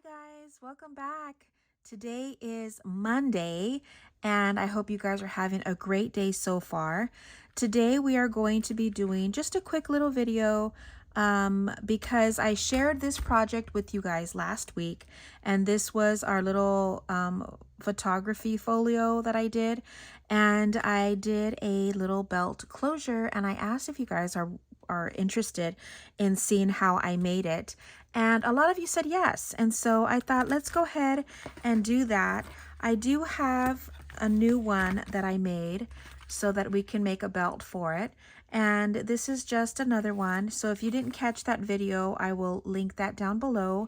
Guys, welcome back. Today is Monday, and I hope you guys are having a great day so far. Today we are going to be doing just a quick little video because I shared this project with you guys last week, and this was our little photography folio that I did, and I did a little belt closure, and I asked if you guys are interested in seeing how I made it. And a lot of you said yes. And so I thought, let's go ahead and do that. I do have a new one that I made so that we can make a belt for it. And this is just another one. So if you didn't catch that video, I will link that down below.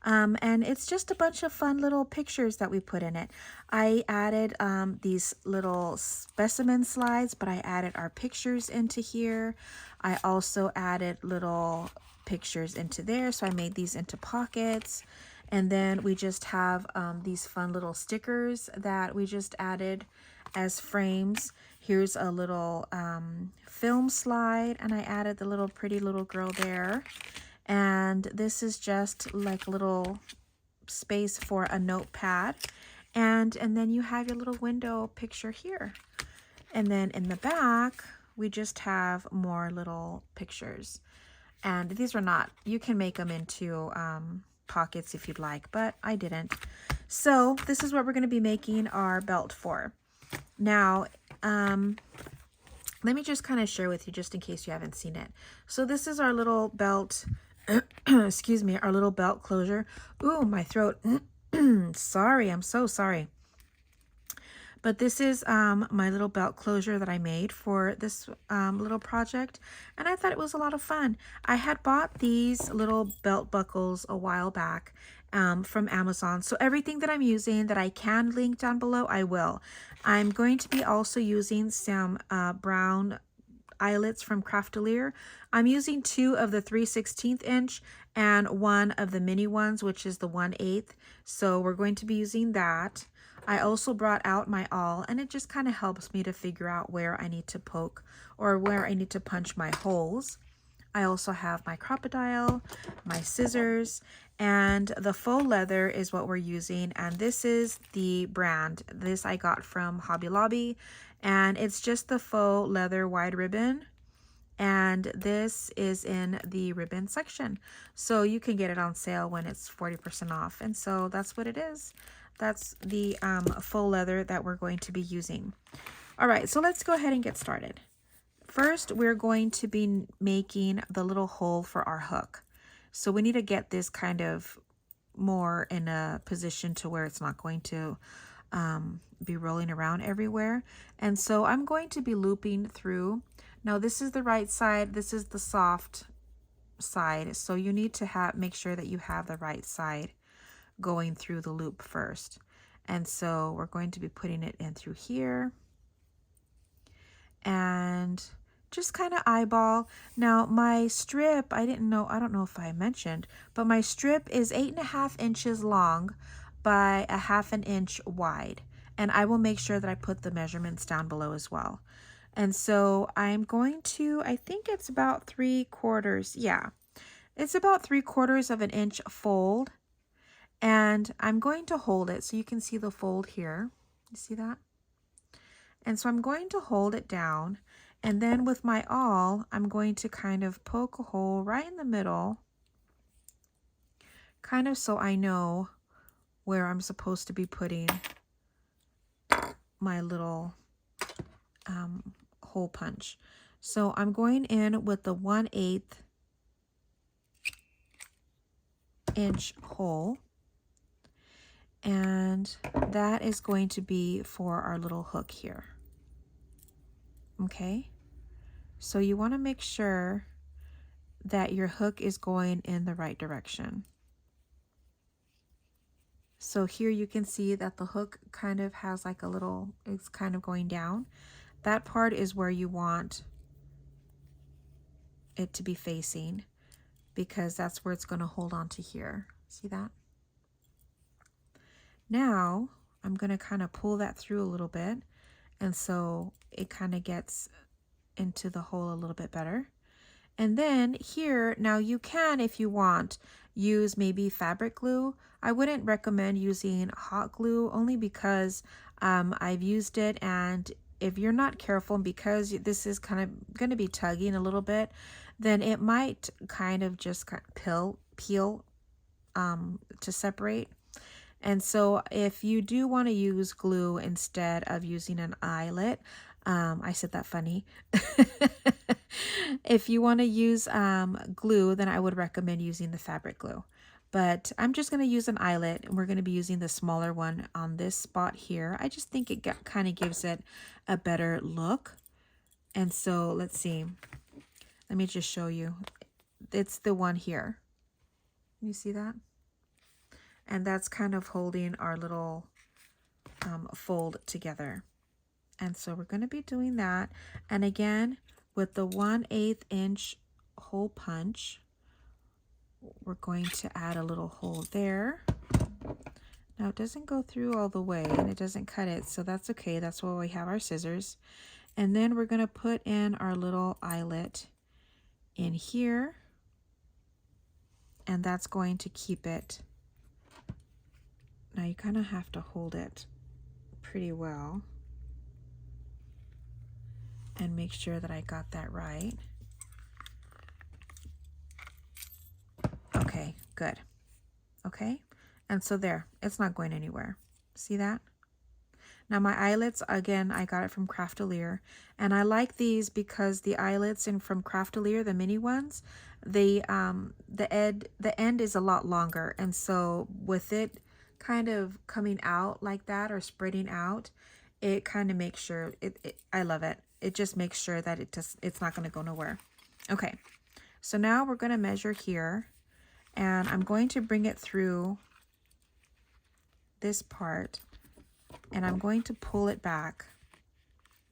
And it's just a bunch of fun little pictures that we put in it. I added these little specimen slides, but I added our pictures into here. I also added little pictures into there, so I made these into pockets. And then we just have these fun little stickers that we just added as frames. Here's a little film slide, and I added the little pretty little girl there. And this is just like a little space for a notepad. And then you have your little window picture here. And then in the back, we just have more little pictures. And these are not, you can make them into pockets if you'd like, but I didn't. So this is what we're going to be making our belt for. Now, let me just kind of share with you just in case you haven't seen it. So this is our little belt, excuse me, our little belt closure. Ooh, my throat. Sorry, I'm so sorry. But this is my little belt closure that I made for this little project, and I thought it was a lot of fun. I had bought these little belt buckles a while back from Amazon, so everything that I'm using that I can link down below, I will. I'm going to be also using some brown eyelets from Craftelier. I'm using 2 of the 3/16 inch and 1 of the mini ones, which is the 1/8. So we're going to be using that. I also brought out my awl, and it just kind of helps me to figure out where I need to poke or where I need to punch my holes. I also have my crocodile, my scissors, and the faux leather is what we're using. And this is the brand. This I got from Hobby Lobby, and it's just the faux leather wide ribbon. And this is in the ribbon section. So you can get it on sale when it's 40% off. And so that's what it is. That's the faux leather that we're going to be using. All right, so let's go ahead and get started. First, we're going to be making the little hole for our hook. So we need to get this kind of more in a position to where it's not going to be rolling around everywhere. And so I'm going to be looping through. Now this is the right side, this is the soft side. So you need to make sure that you have the right side going through the loop first. And so we're going to be putting it in through here and just kind of eyeball. Now my strip, I don't know if I mentioned, but my strip is 8.5 inches long by 1/2 inch wide. And I will make sure that I put the measurements down below as well. And so I'm going to, I think it's about 3/4. Yeah, it's about 3/4 of an inch fold. And I'm going to hold it so you can see the fold here. You see that? And so I'm going to hold it down. And then with my awl, I'm going to kind of poke a hole right in the middle, kind of so I know where I'm supposed to be putting my little hole punch. So I'm going in with the 1/8 inch hole. And that is going to be for our little hook here. Okay, so you want to make sure that your hook is going in the right direction. So here you can see that the hook kind of has like a little, it's kind of going down. That part is where you want it to be facing, because that's where it's going to hold on to here. See that? Now I'm going to kind of pull that through a little bit, and so it kind of gets into the hole a little bit better. And then here, now you can, if you want, use maybe fabric glue. I wouldn't recommend using hot glue only because I've used it, and if you're not careful, because this is kind of going to be tugging a little bit, then it might kind of just peel to separate. And so if you do want to use glue instead of using an eyelet, I said that funny. If you want to use glue, then I would recommend using the fabric glue. But I'm just going to use an eyelet, and we're going to be using the smaller one on this spot here. I just think it kind of gives it a better look. And so let's see. Let me just show you. It's the one here. You see that? And that's kind of holding our little fold together. And so we're going to be doing that. And again, with the 1/8 inch hole punch, we're going to add a little hole there. Now it doesn't go through all the way and it doesn't cut it, so that's okay. That's why we have our scissors. And then we're going to put in our little eyelet in here. And that's going to keep it. Now you kind of have to hold it pretty well and make sure that I got that right. Okay, good. Okay, and so there, it's not going anywhere. See that? Now my eyelets, again, I got it from Craftelier, and I like these because the eyelets from Craftelier, the mini ones, the end is a lot longer, and so with it kind of coming out like that or spreading out, it kind of makes sure I love it. It just makes sure that it's not going to go nowhere. Okay, so now we're going to measure here, and I'm going to bring it through this part, and I'm going to pull it back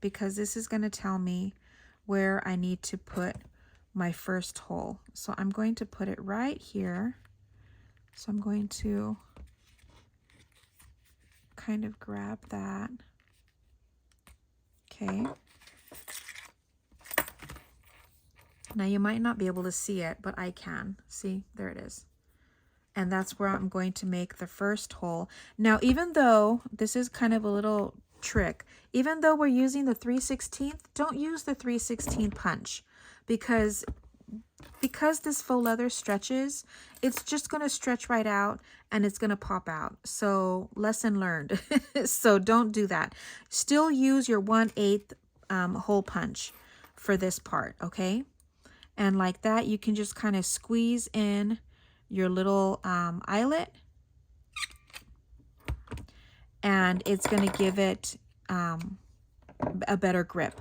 because this is going to tell me where I need to put my first hole. So I'm going to put it right here. So I'm going to kind of grab that. Okay. Now you might not be able to see it, but I can. See, there it is. And that's where I'm going to make the first hole. Now, even though this is kind of a little trick, even though we're using the 3/16, don't use the 3/16 punch because this faux leather stretches, it's just going to stretch right out and it's going to pop out. So lesson learned. So don't do that. Still use your 1/8 hole punch for this part, okay? And like that, you can just kind of squeeze in your little eyelet, and it's going to give it a better grip.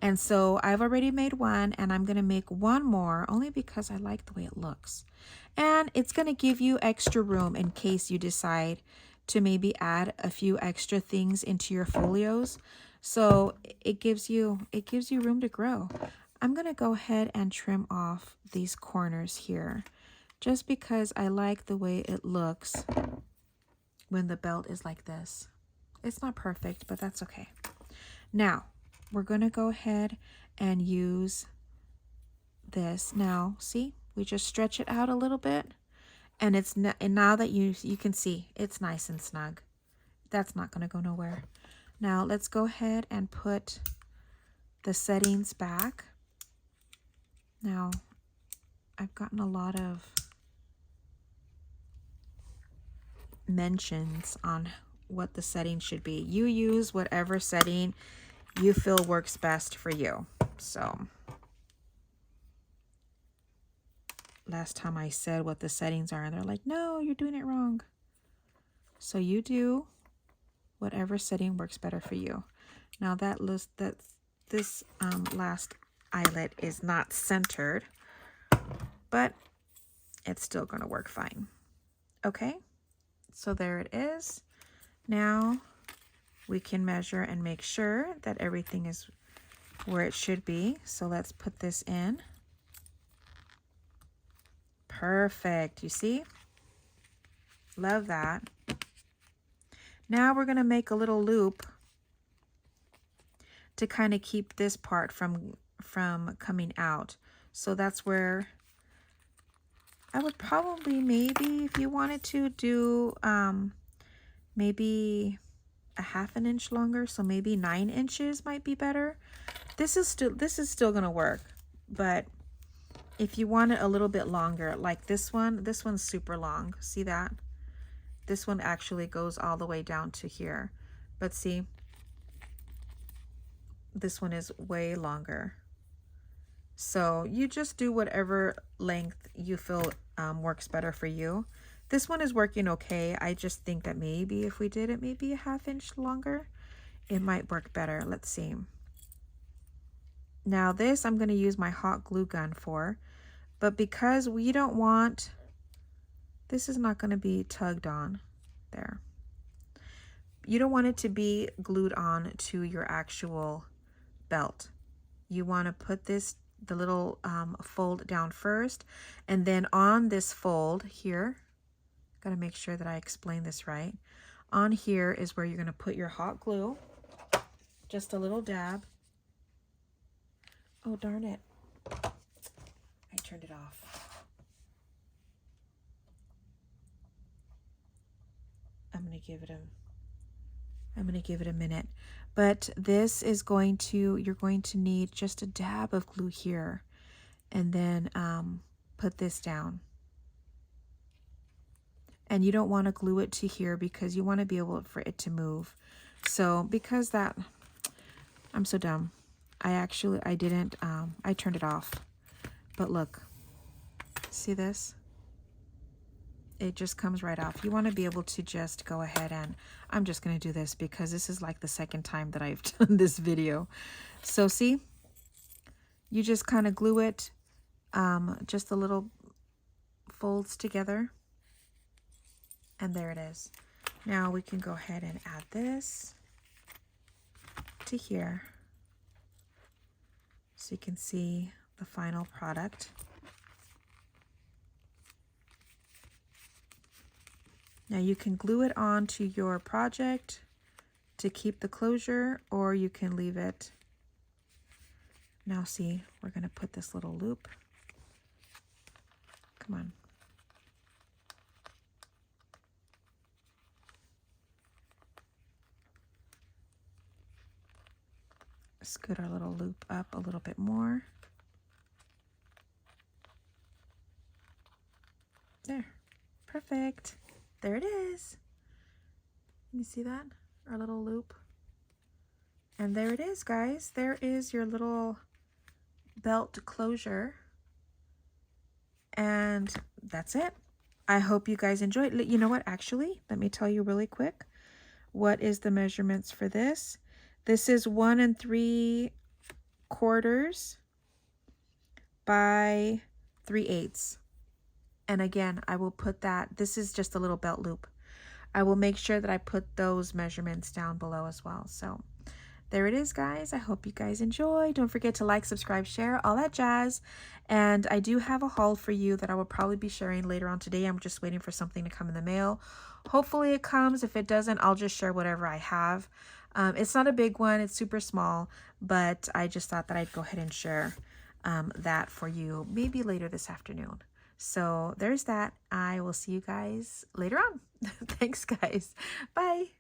And so I've already made one, and I'm going to make one more only because I like the way it looks. And it's going to give you extra room in case you decide to maybe add a few extra things into your folios. So it gives you room to grow. I'm going to go ahead and trim off these corners here just because I like the way it looks when the belt is like this. It's not perfect, but that's okay. Now, we're going to go ahead and use this. Now, see, we just stretch it out a little bit, and and now that you can see, it's nice and snug. That's not going to go nowhere. Now, let's go ahead and put the settings back. Now, I've gotten a lot of mentions on what the setting should be. You use whatever setting you feel works best for you. So last time I said what the settings are, and they're like, no, you're doing it wrong. So you do whatever setting works better for you. Now this last eyelet is not centered, but it's still going to work fine. Okay, so there it is. Now we can measure and make sure that everything is where it should be. So let's put this in. Perfect, you see? Love that. Now we're going to make a little loop to kind of keep this part from coming out. So that's where I would probably, maybe if you wanted to do maybe a half an inch longer, so maybe 9 inches might be better. This is still gonna work, but if you want it a little bit longer, like this one's super long. See that? This one actually goes all the way down to here, but see, this one is way longer. So you just do whatever length you feel works better for you. This one is working okay. I just think that maybe if we did it maybe a half inch longer, it might work better. Let's see. Now this I'm going to use my hot glue gun for, but because we don't want, this is not going to be tugged on there. You don't want it to be glued on to your actual belt. You want to put this, the little fold down first, and then on this fold here, got to make sure that I explain this right. On here is where you're going to put your hot glue, just a little dab. Oh, darn it. I turned it off. I'm going to give it a minute. But this is going to, you're going to need just a dab of glue here, and then put this down. And you don't want to glue it to here because you want to be able for it to move. So because that, I'm so dumb. I didn't, I turned it off. But look, see this? It just comes right off. You want to be able to just go ahead and, I'm just going to do this because this is like the second time that I've done this video. So see, you just kind of glue it, just the little folds together. And there it is. Now we can go ahead and add this to here, so you can see the final product. Now you can glue it onto your project to keep the closure, or you can leave it. Now see, we're going to put this little loop. Come on. Scoot our little loop up a little bit more. There, perfect. There it is. Can you see that? Our little loop. And there it is, guys. There is your little belt closure. And that's it. I hope you guys enjoyed. You know what? Actually, let me tell you really quick. What is the measurements for this? This is 1 3/4 by 3/8. And again, I will put that, this is just a little belt loop. I will make sure that I put those measurements down below as well. So there it is, guys. I hope you guys enjoy. Don't forget to like, subscribe, share, all that jazz. And I do have a haul for you that I will probably be sharing later on today. I'm just waiting for something to come in the mail. Hopefully it comes. If it doesn't, I'll just share whatever I have. It's not a big one. It's super small, but I just thought that I'd go ahead and share that for you maybe later this afternoon. So there's that. I will see you guys later on. Thanks, guys. Bye.